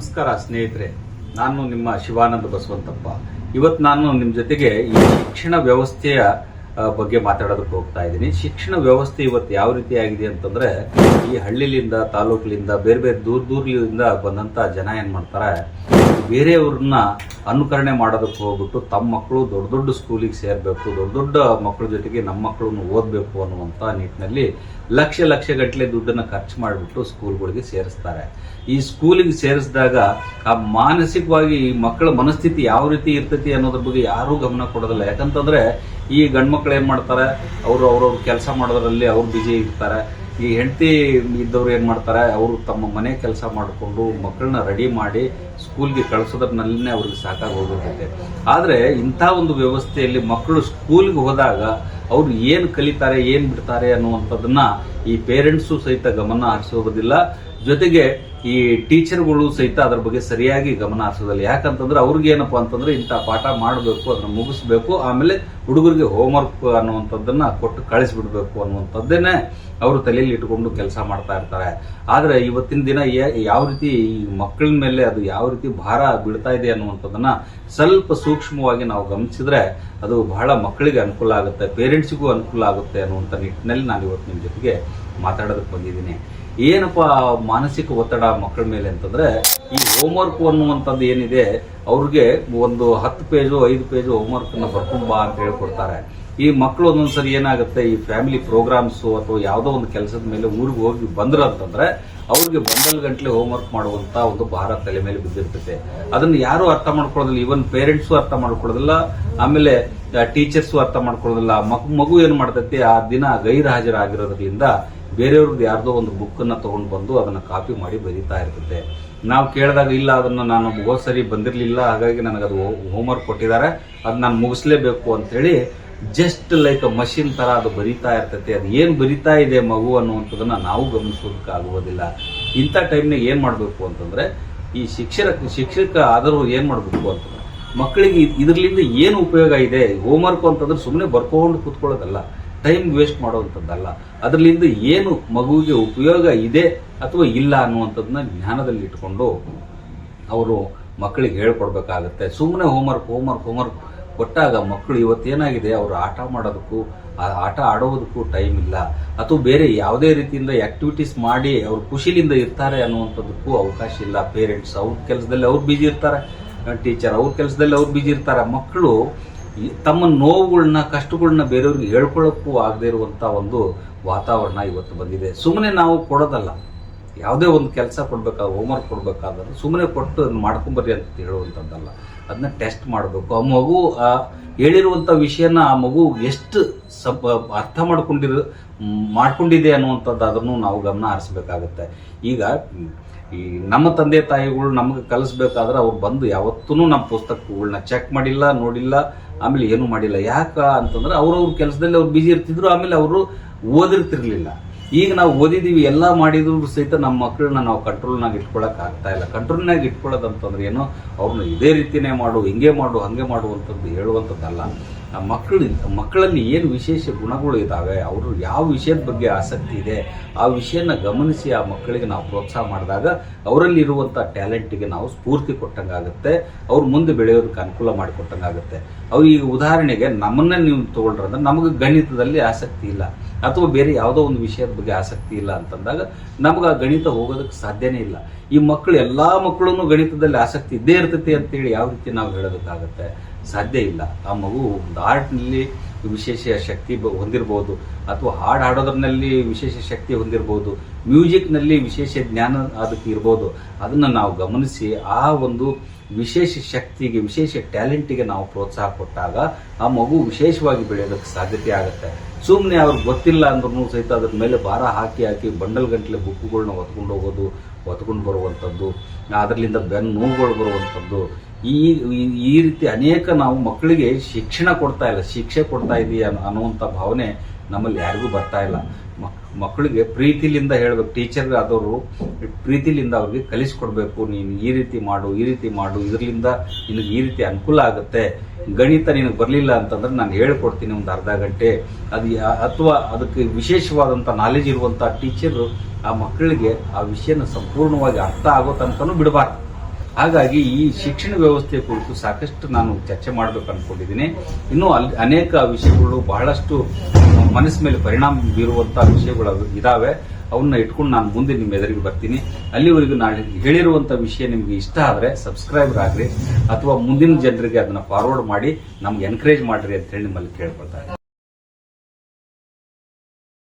ನಮಸ್ಕಾರ ಸ್ನೇಹಿತರೆ, ನಾನು ನಿಮ್ಮ ಶಿವಾನಂದ ಬಸವಂತಪ್ಪ. ಇವತ್ತು ನಾನು ನಿಮ್ಮ ಜೊತೆಗೆ ಈ ಶಿಕ್ಷಣ ವ್ಯವಸ್ಥೆಯ ಬಗ್ಗೆ ಮಾತಾಡೋದಕ್ಕೆ ಹೋಗ್ತಾ ಇದ್ದೀನಿ. ಶಿಕ್ಷಣ ವ್ಯವಸ್ಥೆ ಇವತ್ತು ಯಾವ ರೀತಿ ಆಗಿದೆ ಅಂತಂದ್ರೆ, ಈ ಹಳ್ಳಿಲಿಂದ ತಾಲೂಕಿನಿಂದ ಬೇರೆ ಬೇರೆ ದೂರದಿಂದ ಬಂದಂತ ಜನ ಏನ್ ಮಾಡ್ತಾರೆ, ಬೇರೆಯವ್ರನ್ನ ಅನುಕರಣೆ ಮಾಡೋದಕ್ಕೆ ಹೋಗ್ಬಿಟ್ಟು ತಮ್ಮ ಮಕ್ಕಳು ದೊಡ್ಡ ದೊಡ್ಡ ಸ್ಕೂಲಿಗೆ ಸೇರ್ಬೇಕು, ದೊಡ್ಡ ದೊಡ್ಡ ಮಕ್ಕಳ ಜೊತೆಗೆ ನಮ್ಮ ಮಕ್ಕಳನ್ನು ಓದಬೇಕು ಅನ್ನುವಂತ ನಿಟ್ಟಿನಲ್ಲಿ ಲಕ್ಷ ಗಟ್ಟಲೆ ದುಡ್ಡನ್ನ ಖರ್ಚು ಮಾಡಿಬಿಟ್ಟು ಸ್ಕೂಲ್ಗಳಿಗೆ ಸೇರಿಸ್ತಾರೆ. ಈ ಸ್ಕೂಲಿಗೆ ಸೇರಿಸಿದಾಗ ಆ ಮಾನಸಿಕವಾಗಿ ಈ ಮಕ್ಕಳ ಮನಸ್ಥಿತಿ ಯಾವ ರೀತಿ ಇರ್ತೈತಿ ಅನ್ನೋದ್ರ ಬಗ್ಗೆ ಯಾರೂ ಗಮನ ಕೊಡೋದಿಲ್ಲ. ಯಾಕಂತಂದ್ರೆ ಈ ಗಂಡ್ಮಕ್ಳು ಏನ್ ಮಾಡ್ತಾರೆ, ಅವ್ರವ್ರ ಕೆಲಸ ಮಾಡೋದ್ರಲ್ಲಿ ಅವ್ರು ಬಿಜಿ ಇರ್ತಾರೆ. ಈ ಹೆಂಡತಿ ಇದ್ದವ್ರು ಏನ್ ಮಾಡ್ತಾರೆ, ಅವರು ತಮ್ಮ ಮನೆ ಕೆಲಸ ಮಾಡಿಕೊಂಡು ಮಕ್ಕಳನ್ನ ರೆಡಿ ಮಾಡಿ ಸ್ಕೂಲ್ಗೆ ಕಳಿಸೋದ್ರಲ್ಲೇ ಅವ್ರಿಗೆ ಸಾಕಾಗಿ ಹೋಗಿರ್ತೈತೆ. ಆದ್ರೆ ಇಂಥ ಒಂದು ವ್ಯವಸ್ಥೆಯಲ್ಲಿ ಮಕ್ಕಳು ಸ್ಕೂಲ್ಗೆ ಹೋದಾಗ ಅವ್ರು ಏನ್ ಕಲಿತಾರೆ, ಏನ್ ಬಿಡ್ತಾರೆ ಅನ್ನುವಂಥದ್ದನ್ನ ಈ ಪೇರೆಂಟ್ಸು ಸಹಿತ ಗಮನ ಹರಿಸೋದಿಲ್ಲ. ಜೊತೆಗೆ ಈ ಟೀಚರ್ಗಳು ಸಹಿತ ಅದ್ರ ಬಗ್ಗೆ ಸರಿಯಾಗಿ ಗಮನ ಹರಿಸೋದಿಲ್ಲ. ಯಾಕಂತಂದ್ರೆ ಅವ್ರಿಗೆ ಏನಪ್ಪಾ ಅಂತಂದ್ರೆ ಇಂಥ ಪಾಠ ಮಾಡಬೇಕು, ಅದನ್ನ ಮುಗಿಸ್ಬೇಕು, ಆಮೇಲೆ ಹುಡುಗರಿಗೆ ಹೋಮ್ವರ್ಕ್ ಅನ್ನುವಂಥದ್ದನ್ನ ಕೊಟ್ಟು ಕಳಿಸ್ಬಿಡ್ಬೇಕು ಅನ್ನುವಂಥದ್ದೇನೆ ಅವರು ತಲೆಯಲ್ಲಿ ಇಟ್ಕೊಂಡು ಕೆಲಸ ಮಾಡ್ತಾ ಇರ್ತಾರೆ. ಆದ್ರೆ ಇವತ್ತಿನ ದಿನ ಯಾವ ರೀತಿ ಈ ಮಕ್ಕಳ ಮೇಲೆ ಅದು ಯಾವ ರೀತಿ ಭಾರ ಬೀಳ್ತಾ ಇದೆ ಅನ್ನುವಂಥದ್ದನ್ನ ಸ್ವಲ್ಪ ಸೂಕ್ಷ್ಮವಾಗಿ ನಾವು ಗಮನಿಸಿದ್ರೆ ಅದು ಬಹಳ ಮಕ್ಕಳಿಗೆ ಅನುಕೂಲ ಆಗುತ್ತೆ, ಪೇರೆಂಟ್ಸಿಗೂ ಅನುಕೂಲ ಆಗುತ್ತೆ ಅನ್ನುವಂಥ ನಿಟ್ಟಿನಲ್ಲಿ ನಾನು ಇವತ್ತು ನಿಮ್ಮ ಜೊತೆಗೆ ಮಾತಾಡೋದಕ್ಕೆ ಬಂದಿದ್ದೀನಿ. ಏನಪ್ಪಾ ಮಾನಸಿಕ ಒತ್ತಡ ಮಕ್ಕಳ ಮೇಲೆ ಅಂತಂದ್ರೆ, ಈ ಹೋಮ್ವರ್ಕ್ ಅನ್ನುವಂಥದ್ದು ಏನಿದೆ, ಅವ್ರಿಗೆ ಒಂದು 10 ಪೇಜು 5 ಪೇಜು ಹೋಮ್ವರ್ಕ್ ನ ಬರ್ಕೊಂಬಾ ಅಂತ ಹೇಳ್ಕೊಡ್ತಾರೆ. ಈ ಮಕ್ಕಳು ಒಂದೊಂದ್ಸರಿ ಏನಾಗುತ್ತೆ, ಈ ಫ್ಯಾಮಿಲಿ ಪ್ರೋಗ್ರಾಮ್ಸ್ ಅಥವಾ ಯಾವುದೋ ಒಂದು ಕೆಲಸದ ಮೇಲೆ ಊರಿಗೆ ಹೋಗಿ ಬಂದ್ರು ಅಂತಂದ್ರೆ ಅವ್ರಿಗೆ ಬಂಡಲ್ ಗಂಟ್ಲೆ ಹೋಮ್ವರ್ಕ್ ಮಾಡುವಂತ ಒಂದು ಭಾರ ತಲೆ ಮೇಲೆ ಬಿದ್ದಿರ್ತೈತೆ. ಅದನ್ನ ಯಾರು ಅರ್ಥ ಮಾಡ್ಕೊಳ್ಳೋದಿಲ್ಲ, ಇವನ್ ಪೇರೆಂಟ್ಸು ಅರ್ಥ ಮಾಡ್ಕೊಳ್ಳೋದಿಲ್ಲ, ಆಮೇಲೆ ಟೀಚರ್ಸು ಅರ್ಥ ಮಾಡ್ಕೊಳ್ಳೋದಿಲ್ಲ. ಮಗು ಏನ್ ಮಾಡ್ತೈತಿ, ಆ ದಿನ ಗೈರ್ ಹಾಜರಾಗಿರೋದ್ರಿಂದ ಬೇರೆಯವ್ರದ್ದು ಯಾರ್ದೋ ಒಂದು ಬುಕ್ ಅನ್ನ ತಗೊಂಡು ಬಂದು ಅದನ್ನ ಕಾಪಿ ಮಾಡಿ ಬರೀತಾ ಇರ್ತದೆ. ನಾವು ಕೇಳಿದಾಗ ಇಲ್ಲ, ಅದನ್ನ ನಾನು ಹೋದ್ ಸರಿ ಬಂದಿರ್ಲಿಲ್ಲ, ಹಾಗಾಗಿ ನನಗದು ಹೋಮ್ವರ್ಕ್ ಕೊಟ್ಟಿದ್ದಾರೆ, ಅದ್ ನಾನು ಮುಗಿಸ್ಲೇಬೇಕು ಅಂತ ಹೇಳಿ ಜಸ್ಟ್ ಲೈಕ್ ಮಷಿನ್ ತರ ಅದು ಬರೀತಾ ಇರ್ತೈತೆ. ಅದು ಏನ್ ಬರೀತಾ ಇದೆ ಮಗು ಅನ್ನುವಂಥದ್ದನ್ನ ನಾವು ಗಮನಿಸೋದಕ್ಕೆ ಆಗುವುದಿಲ್ಲ. ಇಂಥ ಟೈಮ್ನಾಗ ಏನ್ ಮಾಡ್ಬೇಕು ಅಂತಂದ್ರೆ, ಈ ಶಿಕ್ಷಕ ಆದರೂ ಏನ್ ಮಾಡ್ಬೇಕು ಅಂತಂದ್ರೆ, ಮಕ್ಕಳಿಗೆ ಇದರಿಂದ ಏನು ಉಪಯೋಗ ಇದೆ, ಹೋಮ್ವರ್ಕ್ ಅಂತಂದ್ರೆ ಸುಮ್ಮನೆ ಬರ್ಕೊಂಡು ಕೂತ್ಕೊಳ್ಳೋದಲ್ಲ, ಟೈಮ್ ವೇಸ್ಟ್ ಮಾಡುವಂಥದ್ದಲ್ಲ, ಅದರಿಂದ ಏನು ಮಗುವಿಗೆ ಉಪಯೋಗ ಇದೆ ಅಥವಾ ಇಲ್ಲ ಅನ್ನುವಂಥದ್ದನ್ನ ಜ್ಞಾನದಲ್ಲಿ ಇಟ್ಕೊಂಡು ಅವರು ಮಕ್ಕಳಿಗೆ ಹೇಳ್ಕೊಡ್ಬೇಕಾಗತ್ತೆ. ಸುಮ್ಮನೆ ಹೋಮ್ವರ್ಕ್ ಕೊಟ್ಟಾಗ ಮಕ್ಕಳು ಇವತ್ತೇನಾಗಿದೆ, ಅವರು ಆಟ ಮಾಡೋದಕ್ಕೂ ಆಟ ಆಡೋದಕ್ಕೂ ಟೈಮ್ ಇಲ್ಲ, ಅಥವಾ ಬೇರೆ ಯಾವುದೇ ರೀತಿಯಿಂದ ಆಕ್ಟಿವಿಟೀಸ್ ಮಾಡಿ ಅವ್ರು ಖುಷಿಲಿಂದ ಇರ್ತಾರೆ ಅನ್ನುವಂಥದ್ದಕ್ಕೂ ಅವಕಾಶ ಇಲ್ಲ. ಪೇರೆಂಟ್ಸ್ ಅವ್ರ ಕೆಲಸದಲ್ಲಿ ಅವ್ರು ಬಿಜಿ ಇರ್ತಾರೆ, ಟೀಚರ್ ಅವ್ರ ಕೆಲಸದಲ್ಲಿ ಅವ್ರು ಬಿಜಿ ಇರ್ತಾರೆ. ಮಕ್ಕಳು ತಮ್ಮ ನೋವುಗಳನ್ನ ಕಷ್ಟಗಳನ್ನ ಬೇರೆಯವ್ರಿಗೆ ಹೇಳ್ಕೊಳ್ಳೋಕ್ಕೂ ಆಗದೆ ಇರುವಂತ ಒಂದು ವಾತಾವರಣ ಇವತ್ತು ಬಂದಿದೆ. ಸುಮ್ಮನೆ ನಾವು ಕೊಡೋದಲ್ಲ, ಯಾವುದೇ ಒಂದು ಕೆಲಸ ಕೊಡ್ಬೇಕಾದ್ರೆ, ಹೋಮ್ವರ್ಕ್ ಕೊಡ್ಬೇಕಾದ್ರೆ ಸುಮ್ಮನೆ ಕೊಟ್ಟು ಮಾಡ್ಕೊಂಬರ್ರಿ ಅಂತ ಹೇಳುವಂಥದ್ದಲ್ಲ, ಅದನ್ನ ಟೆಸ್ಟ್ ಮಾಡಬೇಕು. ಆ ಮಗು ಹೇಳಿರುವಂತ ವಿಷಯನ ಆ ಮಗು ಎಷ್ಟು ಅರ್ಥ ಮಾಡ್ಕೊಂಡಿದೆ ಅನ್ನುವಂಥದ್ದು ಅದನ್ನು ನಾವು ಗಮನ ಹರಿಸಬೇಕಾಗತ್ತೆ. ಈಗ ಈ ನಮ್ಮ ತಂದೆ ತಾಯಿಗಳು ನಮ್ಗೆ ಕಲಿಸ್ಬೇಕಾದ್ರೆ ಅವ್ರು ಬಂದು ಯಾವತ್ತೂ ನಮ್ಮ ಪುಸ್ತಕಗಳನ್ನ ಚೆಕ್ ಮಾಡಿಲ್ಲ, ನೋಡಿಲ್ಲ, ಆಮೇಲೆ ಏನು ಮಾಡಿಲ್ಲ. ಯಾಕ ಅಂತಂದ್ರೆ ಅವ್ರವ್ರ ಕೆಲಸದಲ್ಲಿ ಅವ್ರು ಬಿಜಿ ಇರ್ತಿದ್ರು, ಆಮೇಲೆ ಅವರು ಓದಿರ್ತಿರ್ಲಿಲ್ಲ. ಈಗ ನಾವು ಓದಿದೀವಿ, ಎಲ್ಲ ಮಾಡಿದ್ರು ಸಹಿತ ನಮ್ಮ ಮಕ್ಕಳನ್ನ ನಾವು ಕಂಟ್ರೋಲ್ನಾಗ ಇಟ್ಕೊಳಕ್ ಆಗ್ತಾ ಇಲ್ಲ. ಕಂಟ್ರೋಲ್ನಾಗ ಇಟ್ಕೊಳ್ಳೋದಂತಂದ್ರೆ ಏನು, ಅವ್ರನ್ನ ಇದೇ ರೀತಿನೇ ಮಾಡು, ಹಿಂಗೆ ಮಾಡು, ಹಂಗೆ ಮಾಡುವಂಥದ್ದು ಹೇಳುವಂಥದ್ದಲ್ಲ. ಆ ಮಕ್ಕಳಲ್ಲಿ ಏನು ವಿಶೇಷ ಗುಣಗಳು ಇದಾವೆ, ಅವರು ಯಾವ ವಿಷಯದ ಬಗ್ಗೆ ಆಸಕ್ತಿ ಇದೆ, ಆ ವಿಷಯನ ಗಮನಿಸಿ ಆ ಮಕ್ಕಳಿಗೆ ನಾವು ಪ್ರೋತ್ಸಾಹ ಮಾಡಿದಾಗ ಅವರಲ್ಲಿ ಇರುವಂತ ಟ್ಯಾಲೆಂಟ್ಗೆ ನಾವು ಸ್ಫೂರ್ತಿ ಕೊಟ್ಟಂಗಾಗುತ್ತೆ, ಅವ್ರು ಮುಂದೆ ಬೆಳೆಯೋದಕ್ಕೆ ಅನುಕೂಲ ಮಾಡಿಕೊಟ್ಟಂಗಾಗುತ್ತೆ. ಅವ್ರು ಈಗ ಉದಾಹರಣೆಗೆ ನಮ್ಮನ್ನೇ ನೀವು ತಗೊಳ್ರಂದ್ರೆ, ನಮಗೆ ಗಣಿತದಲ್ಲಿ ಆಸಕ್ತಿ ಇಲ್ಲ ಅಥವಾ ಬೇರೆ ಯಾವುದೋ ಒಂದು ವಿಷಯದ ಬಗ್ಗೆ ಆಸಕ್ತಿ ಇಲ್ಲ ಅಂತಂದಾಗ ನಮ್ಗೆ ಆ ಗಣಿತ ಹೋಗೋದಕ್ಕೆ ಸಾಧ್ಯನೇ ಇಲ್ಲ. ಈ ಮಕ್ಕಳು ಎಲ್ಲಾ ಮಕ್ಕಳನ್ನು ಗಣಿತದಲ್ಲಿ ಆಸಕ್ತಿ ಇದ್ದೇ ಇರ್ತೈತಿ ಅಂತೇಳಿ ಯಾವ ರೀತಿ ನಾವು ಹೇಳೋದಕ್ಕಾಗತ್ತೆ? ಸಾಧ್ಯ ಇಲ್ಲ. ಆ ಮಗು ಒಂದು ಆರ್ಟ್ನಲ್ಲಿ ವಿಶೇಷ ಶಕ್ತಿ ಹೊಂದಿರಬಹುದು, ಅಥವಾ ಹಾಡು ಹಾಡೋದ್ರಲ್ಲಿ ವಿಶೇಷ ಶಕ್ತಿ ಹೊಂದಿರಬಹುದು, ಮ್ಯೂಸಿಕ್ನಲ್ಲಿ ವಿಶೇಷ ಜ್ಞಾನ ಅದಕ್ಕೆ ಇರ್ಬೋದು. ಅದನ್ನ ನಾವು ಗಮನಿಸಿ ಆ ಒಂದು ವಿಶೇಷ ಶಕ್ತಿಗೆ, ವಿಶೇಷ ಟ್ಯಾಲೆಂಟಿಗೆ ನಾವು ಪ್ರೋತ್ಸಾಹ ಕೊಟ್ಟಾಗ ಆ ಮಗು ವಿಶೇಷವಾಗಿ ಬೆಳೆಯೋದಕ್ಕೆ ಸಾಧ್ಯತೆ ಆಗುತ್ತೆ. ಸುಮ್ಮನೆ ಅವ್ರಿಗೆ ಗೊತ್ತಿಲ್ಲ ಅಂದ್ರೂ ಸಹಿತ ಅದ್ರ ಮೇಲೆ ಭಾರ ಹಾಕಿ ಬಂಡಲ್ ಗಂಟ್ಲೆ ಬುಕ್ಕುಗಳನ್ನ ಹೊತ್ಕೊಂಡು ಬರುವಂಥದ್ದು, ಅದರಿಂದ ಬೆನ್ನು ನೋವುಗಳು ಬರುವಂಥದ್ದು, ಈ ರೀತಿ ಅನೇಕ ನಾವು ಮಕ್ಕಳಿಗೆ ಶಿಕ್ಷಣ ಕೊಡ್ತಾ ಇಲ್ಲ, ಶಿಕ್ಷೆ ಕೊಡ್ತಾ ಇದೀಯ ಅನ್ನುವಂಥ ಭಾವನೆ ನಮ್ಮಲ್ಲಿ ಯಾರಿಗೂ ಬರ್ತಾ ಇಲ್ಲ. ಮಕ್ಕಳಿಗೆ ಪ್ರೀತಿಲಿಂದ ಹೇಳ್ಬೇಕು, ಟೀಚರ್ ಆದವರು ಪ್ರೀತಿಲಿಂದ ಅವ್ರಿಗೆ ಕಲಿಸ್ಕೊಡ್ಬೇಕು. ನೀನು ಈ ರೀತಿ ಮಾಡು, ಇದರಿಂದ ನಿನಗೆ ಈ ರೀತಿ ಅನುಕೂಲ ಆಗುತ್ತೆ. ಗಣಿತ ನಿನಗೆ ಬರಲಿಲ್ಲ ಅಂತಂದ್ರೆ ನಾನು ಹೇಳ್ಕೊಡ್ತೀನಿ ಒಂದು ಅರ್ಧ ಗಂಟೆ, ಅಥವಾ ಅದಕ್ಕೆ ವಿಶೇಷವಾದಂಥ ನಾಲೆಜ್ ಇರುವಂಥ ಟೀಚರ್ ಆ ಮಕ್ಕಳಿಗೆ ಆ ವಿಷಯನ ಸಂಪೂರ್ಣವಾಗಿ ಅರ್ಥ ಆಗೋ ತನಕನೂ ಬಿಡಬಾರ್ದು. ಹಾಗಾಗಿ ಈ ಶಿಕ್ಷಣ ವ್ಯವಸ್ಥೆಯ ಕುರಿತು ಸಾಕಷ್ಟು ನಾನು ಚರ್ಚೆ ಮಾಡಬೇಕು ಅನ್ಕೊಂಡಿದ್ದೀನಿ. ಇನ್ನೂ ಅನೇಕ ವಿಷಯಗಳು ಬಹಳಷ್ಟು ಮನಸ್ಸು ಮೇಲೆ ಪರಿಣಾಮ ಬೀರುವಂತಹ ವಿಷಯಗಳು ಇದಾವೆ. ಅವನ್ನ ಇಟ್ಕೊಂಡು ನಾನು ಮುಂದೆ ನಿಮ್ಮ ಎದುರಿಗೆ ಬರ್ತೀನಿ. ಅಲ್ಲಿವರೆಗೂ ನಾನು ಹೇಳಿರುವಂತಹ ವಿಷಯ ನಿಮ್ಗೆ ಇಷ್ಟ ಆದ್ರೆ ಸಬ್ಸ್ಕ್ರೈಬರ್ ಆಗ್ರಿ ಅಥವಾ ಮುಂದಿನ ಜನರಿಗೆ ಅದನ್ನ ಫಾರ್ವರ್ಡ್ ಮಾಡಿ ನಮ್ಗೆ ಎನ್ಕರೇಜ್ ಮಾಡ್ರಿ ಅಂತ ಹೇಳಿ ನಿಮ್ಮಲ್ಲಿ ಕೇಳ್ಕೊಳ್ತಾ ಇದ್ದೀನಿ.